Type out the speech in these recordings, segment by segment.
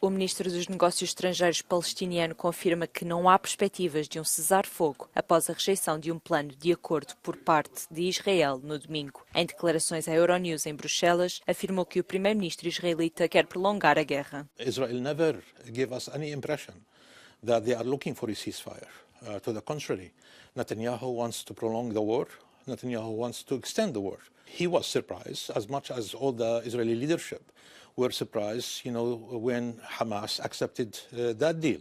O ministro dos Negócios Estrangeiros palestiniano confirma que não há perspectivas de um cessar-fogo após a rejeição de um plano de acordo por parte de Israel no domingo. Em declarações à Euronews em Bruxelas, afirmou que o primeiro-ministro israelita quer prolongar a guerra. Israel never gave us any impression that they are looking for a ceasefire. To the contrary, Netanyahu wants to prolong the war. Netanyahu wants to extend the war. He was surprised, as much as all the Israeli leadership were surprised, when Hamas accepted that deal.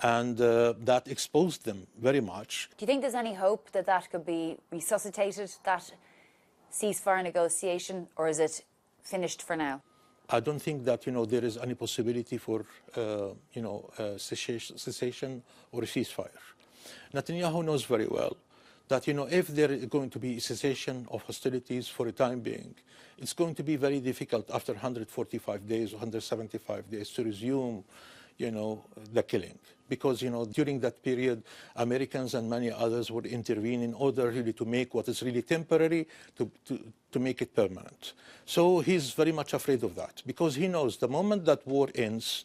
And that exposed them very much. Do you think there's any hope that that could be resuscitated, that ceasefire negotiation, or is it finished for now? I don't think that, there is any possibility for, cessation or a ceasefire. Netanyahu knows very well that, if there is going to be a cessation of hostilities for a time being, it's going to be very difficult after 145 days or 175 days to resume, the killing. Because, during that period, Americans and many others would intervene in order really to make what is really temporary, to make it permanent. So he's very much afraid of that, because he knows the moment that war ends,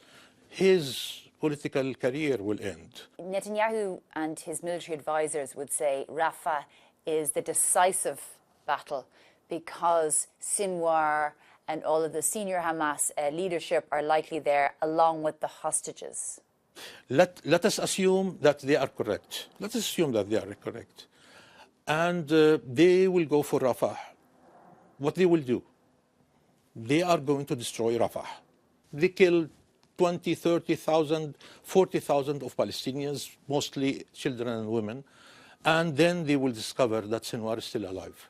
his political career will end. Netanyahu and his military advisors would say Rafah is the decisive battle because Sinwar and all of the senior Hamas leadership are likely there, along with the hostages. Let us assume that they are correct. Let us assume that they are correct. And they will go for Rafah. What they will do? They are going to destroy Rafah. They killed 20, 30,000, 40,000 of Palestinians, mostly children and women. And then they will discover that Sinwar is still alive.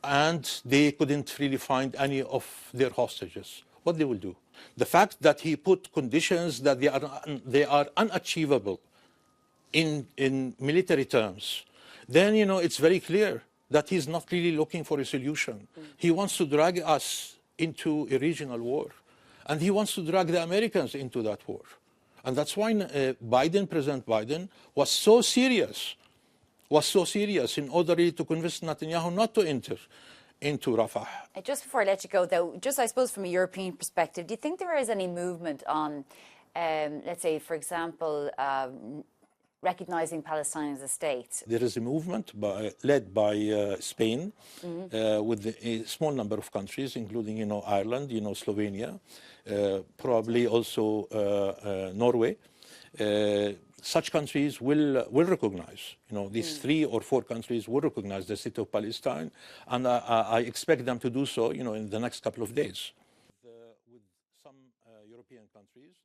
And they couldn't really find any of their hostages. What they will do? The fact that he put conditions that they are unachievable in military terms, then, it's very clear that he's not really looking for a solution. He wants to drag us into a regional war. And he wants to drag the Americans into that war. And that's why President Biden was so serious in order to convince Netanyahu not to enter into Rafah. Just before I let you go, though, just I suppose from a European perspective, do you think there is any movement on, let's say, for example, recognizing Palestine as a state? There is a movement led by Spain, with a small number of countries, including, Ireland, Slovenia, probably also Norway. Such countries will recognize, these 3 or 4 countries will recognize the state of Palestine, and I expect them to do so, in the next couple of days. With some European countries.